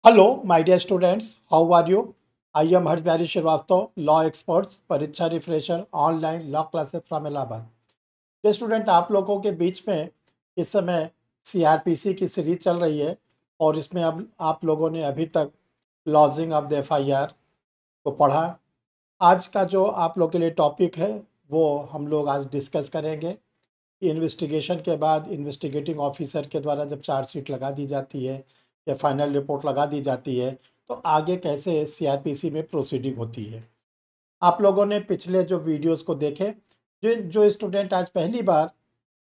Hello, my dear students. How are you? I am Harsh Bihari Srivastava, law experts, परीक्षा refresher online law classes from Allahabad. ये student आप लोगों के बीच में इस समय सीआरपीसी की सीरीज चल रही है और इसमें अब आप लोगों ने अभी तक लॉजिंग ऑफ द एफआईआर को पढ़ा। आज का जो आप लोग के लिए टॉपिक है वो हम लोग आज डिस्कस करेंगे कि इन्वेस्टिगेशन के बाद इन्वेस्टिगेटिंग ऑफिसर के द्वारा जब चार्जशीट लगा दी जाती है या फाइनल रिपोर्ट लगा दी जाती है तो आगे कैसे सीआरपीसी में प्रोसीडिंग होती है। आप लोगों ने पिछले जो वीडियोस को देखे, जो जो स्टूडेंट आज पहली बार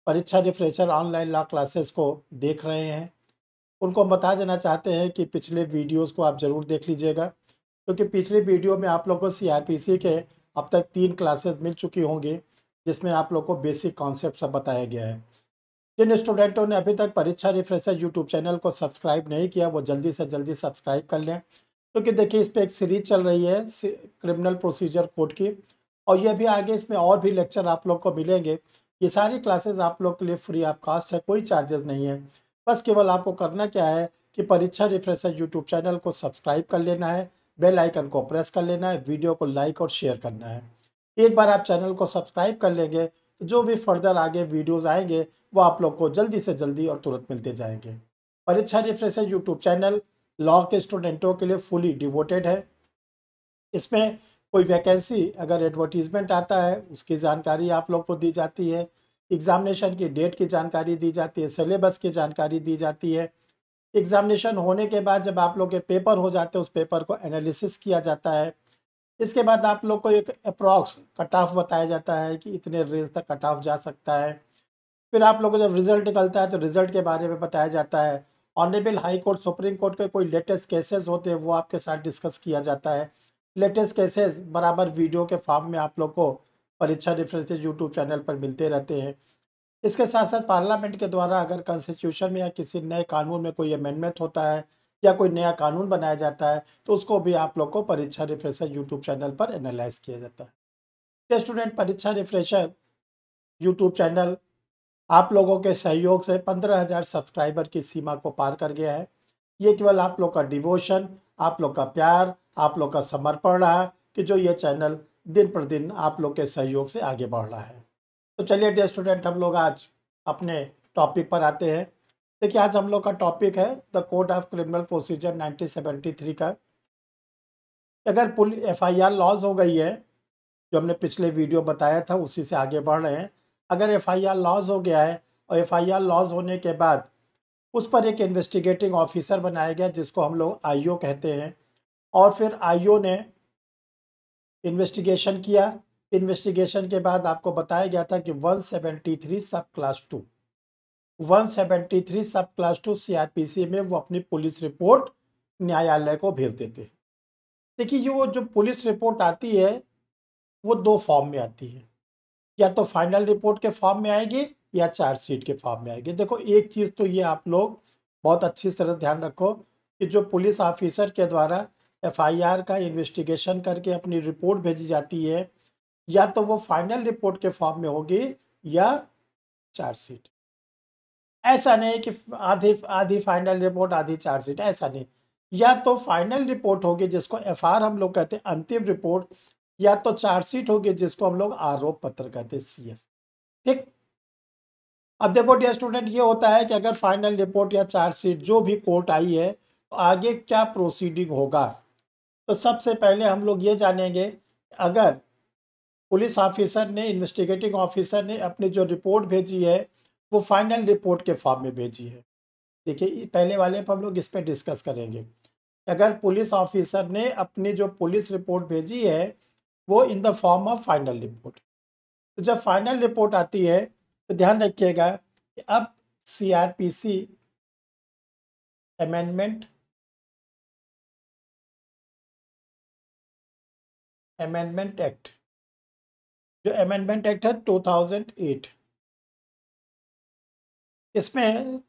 परीक्षा रिफ्रेशर ऑनलाइन लॉ क्लासेस को देख रहे हैं उनको हम बता देना चाहते हैं कि पिछले वीडियोस को आप ज़रूर देख लीजिएगा, क्योंकि पिछले वीडियो में आप लोगों को सीआरपीसी के अब तक 3 क्लासेस मिल चुकी होंगी जिसमें आप लोग को बेसिक कॉन्सेप्ट सब बताया गया है। जिन स्टूडेंटों ने अभी तक परीक्षा रिफ्रेशर यूट्यूब चैनल को सब्सक्राइब नहीं किया वो जल्दी से जल्दी सब्सक्राइब कर लें, क्योंकि देखिए इस पर एक सीरीज चल रही है क्रिमिनल प्रोसीजर कोड की, और ये भी आगे इसमें और भी लेक्चर आप लोग को मिलेंगे। ये सारी क्लासेस आप लोग के लिए फ्री ऑफ कास्ट है, कोई चार्जेस नहीं है। बस केवल आपको करना क्या है कि परीक्षा रिफ्रेशर यूट्यूब चैनल को सब्सक्राइब कर लेना है, बेल आइकन को प्रेस कर लेना है, वीडियो को लाइक और शेयर करना है। एक बार आप चैनल को सब्सक्राइब कर लेंगे तो जो भी फर्दर आगे वीडियोज़ आएंगे वो आप लोग को जल्दी से जल्दी और तुरंत मिलते जाएंगे। परीक्षा रिफ्रेशर यूट्यूब चैनल लॉ के स्टूडेंटों के लिए फुली डिवोटेड है। इसमें कोई वैकेंसी अगर एडवर्टीज़मेंट आता है उसकी जानकारी आप लोग को दी जाती है, एग्ज़ामिनेशन की डेट की जानकारी दी जाती है, सिलेबस की जानकारी दी जाती है। एग्ज़ामिनेशन होने के बाद जब आप लोग के पेपर हो जाते हैं उस पेपर को एनालिसिस किया जाता है। इसके बाद आप लोग को एक अप्रॉक्स कट ऑफ बताया जाता है कि इतने रेंज तक कट ऑफ जा सकता है। फिर आप लोगों को जब रिजल्ट निकलता है तो रिजल्ट के बारे में बताया जाता है। Honourable high court supreme court के कोई लेटेस्ट केसेस होते हैं वो आपके साथ डिस्कस किया जाता है। लेटेस्ट केसेस बराबर वीडियो के फॉर्म में आप लोग को परीक्षा रेफरेंसेस यूट्यूब चैनल पर मिलते रहते हैं। इसके साथ साथ पार्लियामेंट के द्वारा अगर कॉन्स्टिट्यूशन में या किसी नए कानून में कोई अमेंडमेंट होता है या कोई नया कानून बनाया जाता है तो उसको भी आप लोग को परीक्षा रिफ्रेशर यूट्यूब चैनल पर एनालाइज किया जाता है। ये स्टूडेंट परीक्षा रिफ्रेशर यूट्यूब चैनल आप लोगों के सहयोग से 15,000 सब्सक्राइबर की सीमा को पार कर गया है। ये केवल आप लोग का डिवोशन, आप लोग का प्यार, आप लोग का समर्पण रहा कि जो ये चैनल दिन पर दिन आप लोग के सहयोग से आगे बढ़ रहा है। तो चलिए डियर स्टूडेंट, हम लोग आज अपने टॉपिक पर आते हैं। देखिए आज हम लोग का टॉपिक है the code of criminal procedure 1973 का। अगर एफआईआर लॉज हो गई है, जो हमने पिछले वीडियो बताया था उसी से आगे बढ़ रहे हैं। अगर एफआईआर लॉज हो गया है और एफआईआर लॉज होने के बाद उस पर एक इन्वेस्टिगेटिंग ऑफिसर बनाया गया जिसको हम लोग आईओ कहते हैं, और फिर आईओ ने इन्वेस्टिगेशन किया। इन्वेस्टिगेशन के बाद आपको बताया गया था कि 173 सब क्लास 2 173 सब क्लास 2 सीआरपीसी में वो अपनी पुलिस रिपोर्ट न्यायालय को भेज देते हैं। देखिए ये वो जो पुलिस रिपोर्ट आती है वो 2 फॉर्म में आती है, या तो फाइनल रिपोर्ट के फॉर्म में आएगी या चार्जशीट के फॉर्म में आएगी। देखो एक चीज़ तो ये आप लोग बहुत अच्छी तरह ध्यान रखो कि जो पुलिस ऑफिसर के द्वारा एफआईआर का इन्वेस्टिगेशन करके अपनी रिपोर्ट भेजी जाती है या तो वो फाइनल रिपोर्ट के फॉर्म में होगी या चार्जशीट। ऐसा नहीं कि आधी आधी फाइनल रिपोर्ट आधी चार्जशीट, ऐसा नहीं। या तो फाइनल रिपोर्ट होगी जिसको एफआर हम लोग कहते हैं अंतिम रिपोर्ट, या तो चार्जशीट होगी जिसको हम लोग आरोप पत्र कहते हैं सीएस। ठीक। अब देखो डियर स्टूडेंट, ये होता है कि अगर फाइनल रिपोर्ट या चार्जशीट जो भी कोर्ट आई है तो आगे क्या प्रोसीडिंग होगा। तो सबसे पहले हम लोग ये जानेंगे, अगर पुलिस ऑफिसर ने इन्वेस्टिगेटिंग ऑफिसर ने अपनी जो रिपोर्ट भेजी है वो फाइनल रिपोर्ट के फॉर्म में भेजी है। देखिए पहले वाले पर हम लोग इस पर डिस्कस करेंगे। अगर पुलिस ऑफिसर ने अपनी जो पुलिस रिपोर्ट भेजी है वो in the form of final report, तो जब फाइनल रिपोर्ट आती है तो ध्यान रखिएगा कि अब सीआरपीसी अमेंडमेंट एक्ट, जो अमेंडमेंट एक्ट है 2008, इसमें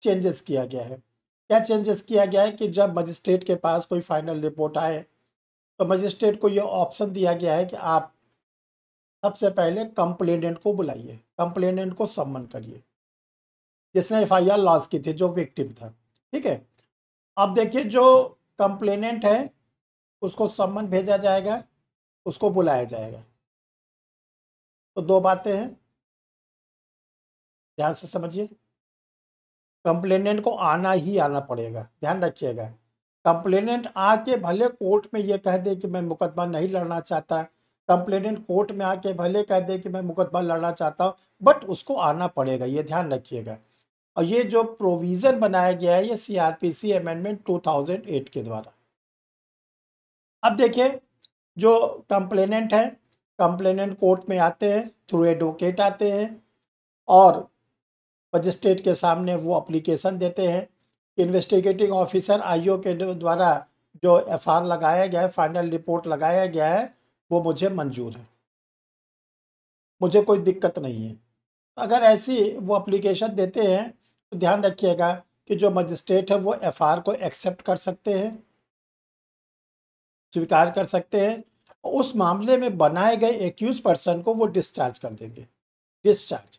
चेंजेस किया गया है। क्या चेंजेस किया गया है कि जब मजिस्ट्रेट के पास कोई फाइनल रिपोर्ट आए तो मजिस्ट्रेट को ये ऑप्शन दिया गया है कि आप सबसे पहले कंप्लेनेंट को बुलाइए, कंप्लेनेंट को सम्मन करिए जिसने एफआईआर लॉन्च की थी, जो विक्टिम था। ठीक है। अब देखिए, जो कंप्लेनेंट है उसको सम्मन भेजा जाएगा, उसको बुलाया जाएगा। तो दो बातें हैं, ध्यान से समझिए। कंप्लेनेंट को आना ही आना पड़ेगा, ध्यान रखिएगा। कंप्लेनेंट आके भले कोर्ट में ये कह दे कि मैं मुकदमा नहीं लड़ना चाहता, कंप्लेनेंट कोर्ट में आके भले कह दे कि मैं मुकदमा लड़ना चाहता हूँ, बट उसको आना पड़ेगा, ये ध्यान रखिएगा। और ये जो प्रोविज़न बनाया गया है ये सीआरपीसी अमेंडमेंट 2008 के द्वारा। अब देखिए, जो कंप्लेनेंट है, कंप्लेनेंट कोर्ट में आते हैं, थ्रू एडवोकेट आते हैं और मजिस्ट्रेट के सामने वो अप्लीकेशन देते हैं। इन्वेस्टिगेटिंग ऑफिसर आईओ के द्वारा जो एफआर लगाया गया है, फाइनल रिपोर्ट लगाया गया है, वो मुझे मंजूर है, मुझे कोई दिक्कत नहीं है। अगर ऐसी वो अप्लीकेशन देते हैं तो ध्यान रखिएगा कि जो मजिस्ट्रेट है वो एफआर को एक्सेप्ट कर सकते हैं, स्वीकार कर सकते हैं। उस मामले में बनाए गए एक्यूज पर्सन को वो डिस्चार्ज कर देंगे। डिस्चार्ज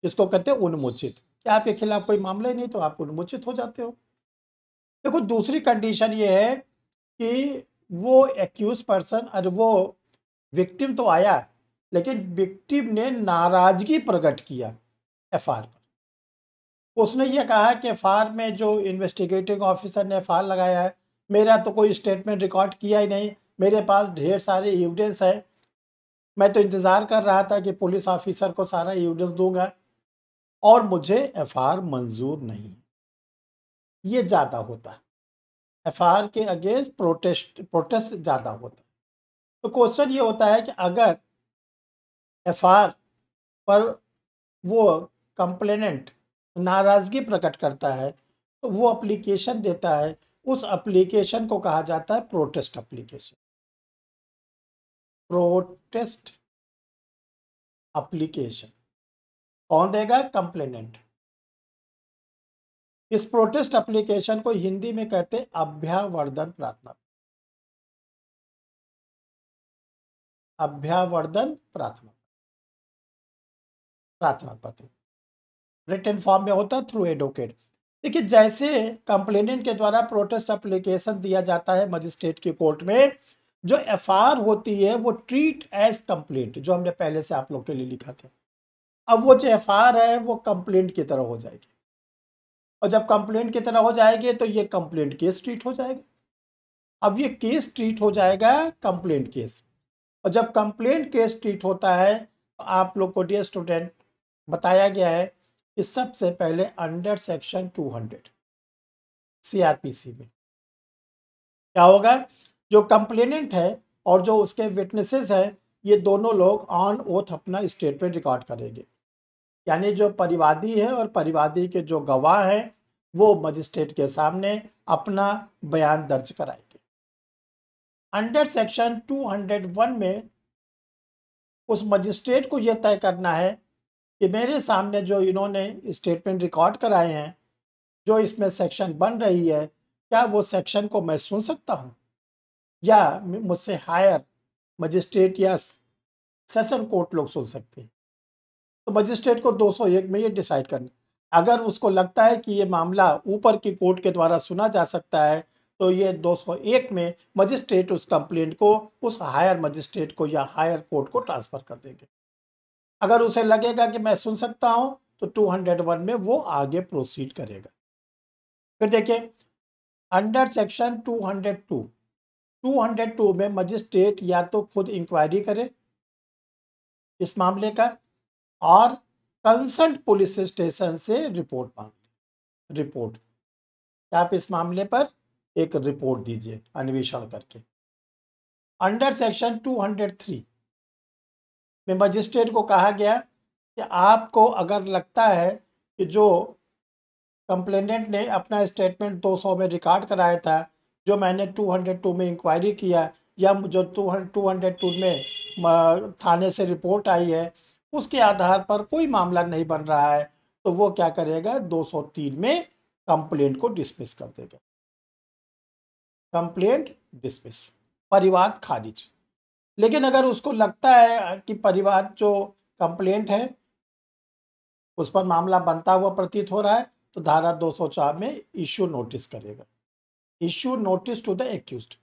जिसको कहते हैं उन्मोचित, क्या आपके खिलाफ कोई मामला ही नहीं तो आप उन्मोचित हो जाते हो। देखो, दूसरी कंडीशन ये है कि वो एक्यूज पर्सन, अरे वो विक्टिम तो आया, लेकिन विक्टिम ने नाराजगी प्रकट किया एफआर पर। उसने ये कहा कि एफआर में जो इन्वेस्टिगेटिंग ऑफिसर ने एफआर लगाया है, मेरा तो कोई स्टेटमेंट रिकॉर्ड किया ही नहीं, मेरे पास ढेर सारे एविडेंस है, मैं तो इंतज़ार कर रहा था कि पुलिस ऑफिसर को सारा एविडेंस दूंगा और मुझे एफआर मंजूर नहीं। ये ज़्यादा होता है, एफआर के अगेंस्ट प्रोटेस्ट ज़्यादा होता है। तो क्वेश्चन ये होता है कि अगर एफआर पर वो कंप्लेनेंट नाराज़गी प्रकट करता है तो वो एप्लीकेशन देता है, उस एप्लीकेशन को कहा जाता है प्रोटेस्ट एप्लीकेशन। प्रोटेस्ट एप्लीकेशन कौन देगा? कंप्लेनेंट। इस प्रोटेस्ट एप्लीकेशन को हिंदी में कहते हैं अभ्यावर्धन प्रार्थना। अभ्यावर्धन प्रार्थना प्रार्थना पत्र रिटन फॉर्म में होता है, थ्रू एडवोकेट। देखिए, जैसे कंप्लेनेंट के द्वारा प्रोटेस्ट एप्लीकेशन दिया जाता है मजिस्ट्रेट की कोर्ट में, जो एफआर होती है वो ट्रीट एज कंप्लेंट, जो हमने पहले से आप लोग के लिए लिखा था। अब वो जो एफआर है वो कंप्लेंट की तरह हो जाएगी, और जब कंप्लेंट की तरह हो जाएगी तो ये कंप्लेंट केस ट्रीट हो जाएगा। अब ये केस ट्रीट हो जाएगा कंप्लेंट केस, और जब कंप्लेंट केस ट्रीट होता है तो आप लोग को डियर स्टूडेंट बताया गया है कि सबसे पहले अंडर सेक्शन 200 सीआरपीसी में क्या होगा, जो कंप्लेनेंट है और जो उसके विटनेसेस है, ये दोनों लोग ऑन ओथ अपना स्टेटमेंट रिकॉर्ड करेंगे। यानी जो परिवादी है और परिवादी के जो गवाह हैं वो मजिस्ट्रेट के सामने अपना बयान दर्ज कराएंगे। अंडर सेक्शन 201 में उस मजिस्ट्रेट को यह तय करना है कि मेरे सामने जो इन्होंने स्टेटमेंट रिकॉर्ड कराए हैं, जो इसमें सेक्शन बन रही है, क्या वो सेक्शन को मैं सुन सकता हूँ या मुझसे हायर मजिस्ट्रेट या सेशन कोर्ट लोग सुन सकते हैं। तो मजिस्ट्रेट को 201 में ये डिसाइड करना। अगर उसको लगता है कि ये मामला ऊपर की कोर्ट के द्वारा सुना जा सकता है तो ये 201 में मजिस्ट्रेट उस कंप्लेंट को उस हायर मजिस्ट्रेट को या हायर कोर्ट को ट्रांसफ़र कर देंगे। अगर उसे लगेगा कि मैं सुन सकता हूँ तो 201 में वो आगे प्रोसीड करेगा। फिर देखिए, अंडर सेक्शन 202 में मजिस्ट्रेट या तो खुद इंक्वायरी करे इस मामले का और कंसर्न पुलिस स्टेशन से रिपोर्ट मांगे। रिपोर्ट, आप इस मामले पर एक रिपोर्ट दीजिए अन्वेषण करके। अंडर सेक्शन 203 में मजिस्ट्रेट को कहा गया कि आपको अगर लगता है कि जो कंप्लेनेंट ने अपना स्टेटमेंट 200 में रिकॉर्ड कराया था, जो मैंने 202 में इंक्वायरी किया, या जो 202 में थाने से रिपोर्ट आई है, उसके आधार पर कोई मामला नहीं बन रहा है, तो वो क्या करेगा, 203 में कंप्लेंट को डिसमिस कर देगा। कंप्लेंट डिसमिस, परिवाद खारिज। लेकिन अगर उसको लगता है कि परिवाद जो कंप्लेंट है उस पर मामला बनता हुआ प्रतीत हो रहा है, तो धारा 204 में इश्यू नोटिस करेगा, issue notice to the accused.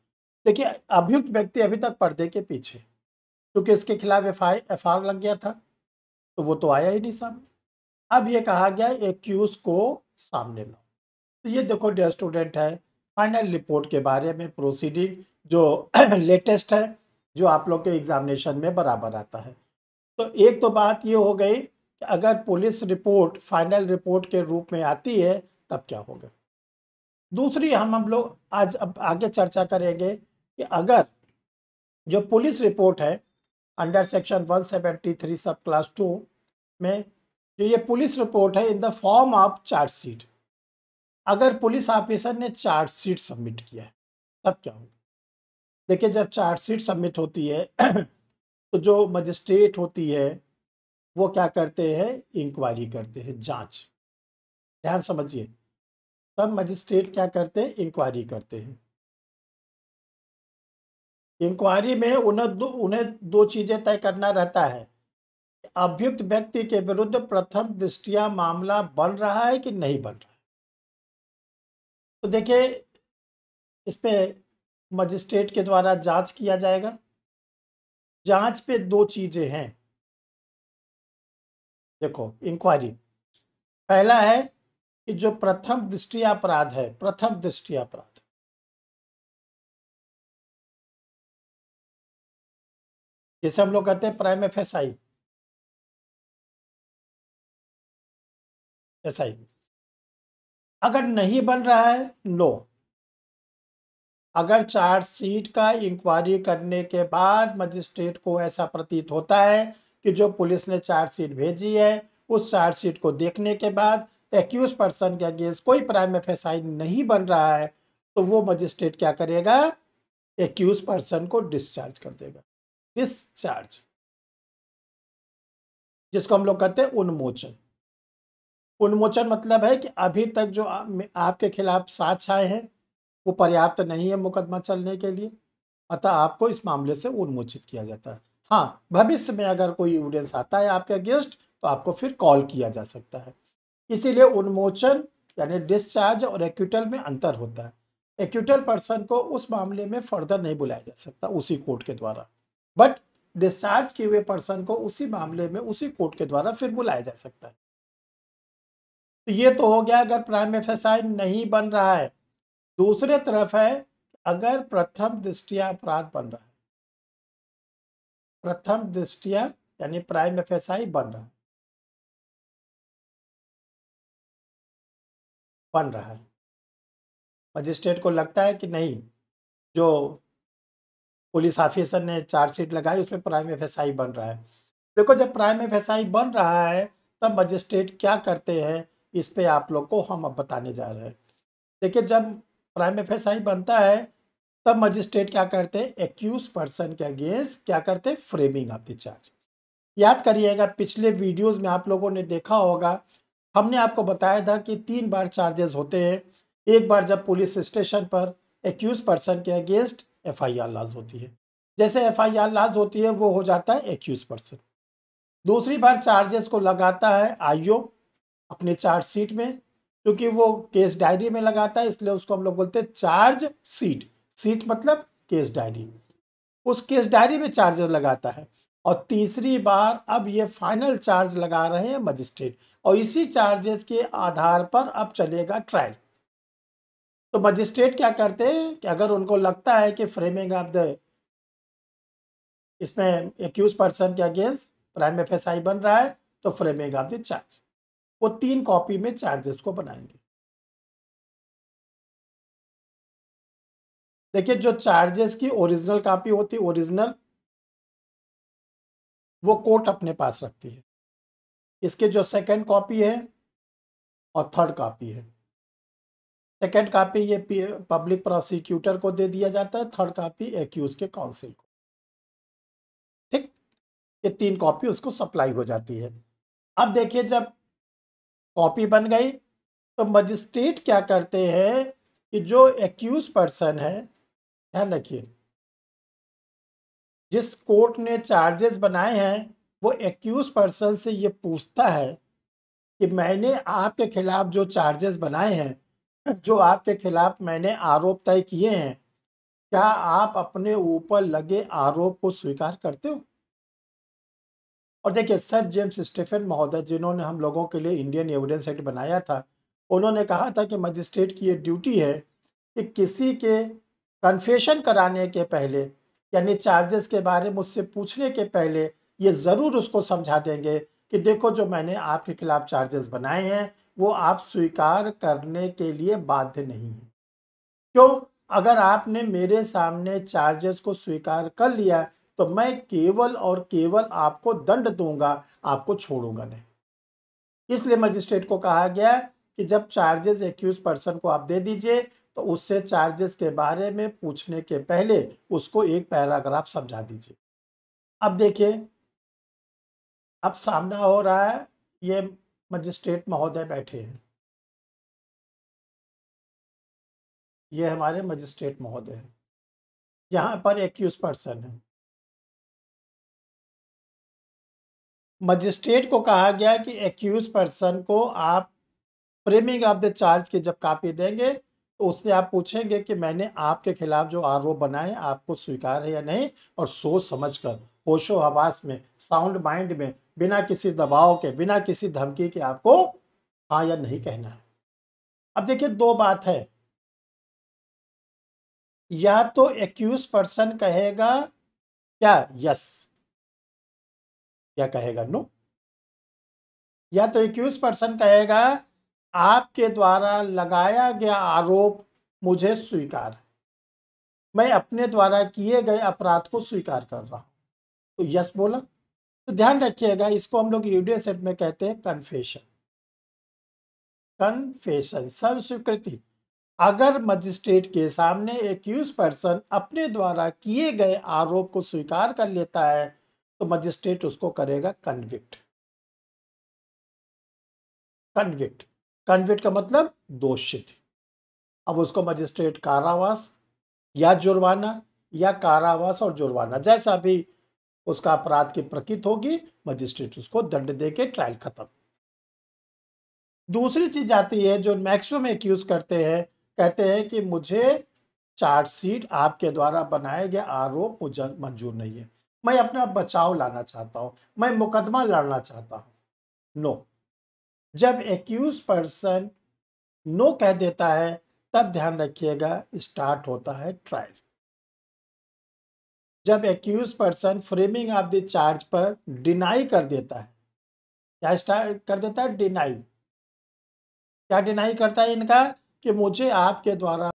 देखिए अभियुक्त व्यक्ति अभी तक पर्दे के पीछे, क्योंकि इसके खिलाफ एफआईआर लग गया था तो वो तो आया ही नहीं सामने। अब ये कहा गया एक्यूज को सामने लाओ। तो ये देखो डियर स्टूडेंट है फाइनल रिपोर्ट के बारे में प्रोसीडिंग जो लेटेस्ट है, जो आप लोग के एग्जामिनेशन में बराबर आता है। तो एक तो बात ये हो गई कि अगर पुलिस रिपोर्ट फाइनल रिपोर्ट के रूप में आती है तब क्या होगा। दूसरी हम लोग आज अब आगे चर्चा करेंगे कि अगर जो पुलिस रिपोर्ट है अंडर सेक्शन 173 सब क्लास 2 में, जो ये पुलिस रिपोर्ट है in the form of chargesheet, अगर पुलिस ऑफिसर ने चार्जशीट सबमिट किया है तब क्या होगा। देखिए जब चार्जशीट सबमिट होती है तो जो मजिस्ट्रेट होती है वो क्या करते हैं, इंक्वायरी करते हैं, जांच। ध्यान समझिए, तब मजिस्ट्रेट क्या करते हैं, इंक्वायरी करते हैं। इंक्वायरी में उन्हें दो चीजें तय करना रहता है, अभियुक्त व्यक्ति के विरुद्ध प्रथम दृष्टया मामला बन रहा है कि नहीं बन रहा है। तो देखिए इस पे मजिस्ट्रेट के द्वारा जांच किया जाएगा। जांच पे दो चीजें हैं, देखो इंक्वायरी, पहला है कि जो प्रथम दृष्टया अपराध है, प्रथम दृष्टया अपराध, जैसे हम लोग कहते हैं प्राइम एफएसआई, एसआई, अगर नहीं बन रहा है नो, अगर चार्जशीट का इंक्वायरी करने के बाद मजिस्ट्रेट को ऐसा प्रतीत होता है कि जो पुलिस ने चार्जशीट भेजी है उस चार्जशीट को देखने के बाद एक्यूज पर्सन के अगेंस्ट कोई प्राइम एफएसआई नहीं बन रहा है, तो वो मजिस्ट्रेट क्या करेगा, एक्यूज पर्सन को डिस्चार्ज कर देगा। डिस्चार्ज, जिसको हम लोग कहते हैं उन्मोचन। उन्मोचन मतलब है कि अभी तक जो आपके खिलाफ साक्ष्य आए हैं वो पर्याप्त नहीं है मुकदमा चलने के लिए, अतः आपको इस मामले से उन्मोचित किया जाता है। हाँ, भविष्य में अगर कोई एविडेंस आता है आपके अगेंस्ट तो आपको फिर कॉल किया जा सकता है। इसीलिए उन्मोचन यानी डिस्चार्ज और एक्यूटल में अंतर होता है। एक्यूटल पर्सन को उस मामले में फर्दर नहीं बुलाया जा सकता उसी कोर्ट के द्वारा, बट डिस्चार्ज किए हुए पर्सन को उसी मामले में उसी कोर्ट के द्वारा फिर बुलाया जा सकता है। तो ये तो हो गया अगर प्राइम एफएसआई नहीं बन रहा है। दूसरे तरफ है अगर प्रथम दृष्टया अपराध बन रहा है, प्रथम दृष्टया यानी प्राइम एफएसआई बन रहा है, मजिस्ट्रेट को लगता है कि नहीं जो पुलिस ऑफिसर ने चार्जशीट लगाई उसमें प्राइम एफएसआई बन रहा है। देखो जब प्राइम एफएसआई बन रहा है तब मजिस्ट्रेट क्या करते हैं, इस पे आप लोग को हम अब बताने जा रहे हैं। देखिए जब प्राइम एफएसआई बनता है तब मजिस्ट्रेट क्या करते हैं, एक्यूज पर्सन के अगेंस्ट क्या करते हैं, फ्रेमिंग ऑफ द चार्ज। याद करिएगा पिछले वीडियोस में आप लोगों ने देखा होगा, हमने आपको बताया था कि 3 बार चार्जेस होते हैं। एक बार जब पुलिस स्टेशन पर एक्यूज पर्सन के अगेंस्ट एफआईआर लॉन्च होती है, जैसे एफआईआर लॉन्च होती है वो हो जाता है एक्यूज पर्सन। दूसरी बार चार्जेस को लगाता है आईओ अपने चार्जशीट में, क्योंकि वो केस डायरी में लगाता है इसलिए उसको हम लोग बोलते हैं चार्ज सीट। सीट मतलब केस डायरी, उस केस डायरी में चार्जेस लगाता है। और तीसरी बार अब ये फाइनल चार्ज लगा रहे हैं मजिस्ट्रेट, और इसी चार्जेस के आधार पर अब चलेगा ट्रायल। तो मजिस्ट्रेट क्या करते हैं कि अगर उनको लगता है कि फ्रेमिंग ऑफ द इसमें एक्यूज पर्सन के अगेंस्ट प्राइम एफएसआई बन रहा है तो फ्रेमिंग ऑफ द चार्ज, वो 3 कॉपी में चार्जेस को बनाएंगे। देखिए जो चार्जेस की ओरिजिनल कॉपी होती है, ओरिजिनल वो कोर्ट अपने पास रखती है। इसके जो सेकंड कॉपी है और थर्ड कॉपी है, सेकंड कॉपी ये पब्लिक प्रोसिक्यूटर को दे दिया जाता है, थर्ड कॉपी एक्यूज के काउंसिल को। ठीक, ये 3 कॉपी उसको सप्लाई हो जाती है। अब देखिए जब कॉपी बन गई तो मजिस्ट्रेट क्या करते हैं कि जो एक्यूज पर्सन है, ध्यान रखिए, जिस कोर्ट ने चार्जेस बनाए हैं वो एक्यूज पर्सन से ये पूछता है कि मैंने आपके खिलाफ जो चार्जेस बनाए हैं, जो आपके खिलाफ मैंने आरोप तय किए हैं, क्या आप अपने ऊपर लगे आरोप को स्वीकार करते हो? और देखिए, सर जेम्स स्टीफन महोदय, जिन्होंने हम लोगों के लिए इंडियन एविडेंस एक्ट बनाया था, उन्होंने कहा था कि मजिस्ट्रेट की ये ड्यूटी है कि किसी के कन्फेशन कराने के पहले, यानी चार्जेस के बारे में मुझसे पूछने के पहले, ये ज़रूर उसको समझा देंगे कि देखो, जो मैंने आपके खिलाफ चार्जेस बनाए हैं वो आप स्वीकार करने के लिए बाध्य नहीं हैं। क्यों? अगर आपने मेरे सामने चार्जेस को स्वीकार कर लिया तो मैं केवल और केवल आपको दंड दूंगा, आपको छोड़ूंगा नहीं। इसलिए मजिस्ट्रेट को कहा गया कि जब चार्जेस एक्यूज पर्सन को आप दे दीजिए तो उससे चार्जेस के बारे में पूछने के पहले उसको एक पैराग्राफ समझा दीजिए। अब देखिए, अब सामना हो रहा है, ये मजिस्ट्रेट महोदय बैठे हैं, ये हमारे मजिस्ट्रेट महोदय हैं, यहाँ पर एक्यूज पर्सन है। मजिस्ट्रेट को कहा गया कि एक्यूज पर्सन को आप फ्रेमिंग ऑफ द चार्ज की जब कॉपी देंगे तो उससे आप पूछेंगे कि मैंने आपके खिलाफ जो आरोप बनाए आपको स्वीकार है या नहीं, और सोच समझकर, होशो हवास में, साउंड माइंड में, बिना किसी दबाव के, बिना किसी धमकी के आपको हाँ या नहीं कहना है। अब देखिए, दो बात है, या तो एक्यूज पर्सन कहेगा क्या यस, या कहेगा नो, या तो एक्यूज पर्सन कहेगा आपके द्वारा लगाया गया आरोप मुझे स्वीकार है, मैं अपने द्वारा किए गए अपराध को स्वीकार कर रहा हूं, तो यस बोला। तो ध्यान रखिएगा, इसको हम लोग यूडियो सेट में कहते हैं कन्फेशन। कन्फेशन, स्वीकृति। अगर मजिस्ट्रेट के सामने एक्यूज पर्सन अपने द्वारा किए गए आरोप को स्वीकार कर लेता है तो मजिस्ट्रेट उसको करेगा कन्विक्ट। कन्विक्ट, कन्विक्ट का मतलब दोषित। अब उसको मजिस्ट्रेट कारावास या जुर्माना, या कारावास और जुर्माना, जैसा भी उसका अपराध की प्रकृति होगी, मजिस्ट्रेट उसको दंड दे के ट्रायल खत्म। दूसरी चीज आती है जो मैक्सिमम एक्यूज करते हैं, कहते हैं कि मुझे चार्जशीट आपके द्वारा बनाए गए आरोप मुझे मंजूर नहीं है, मैं अपना बचाव लाना चाहता हूं, मैं मुकदमा लड़ना चाहता हूं। नो। जब एक्यूज पर्सन नो कह देता है तब ध्यान रखिएगा स्टार्ट होता है ट्रायल। जब accuse person framing of the charge पर डिनाई कर देता है, क्या स्टार्ट कर देता है? डिनाई। क्या डिनाई करता है इनका? कि मुझे आपके द्वारा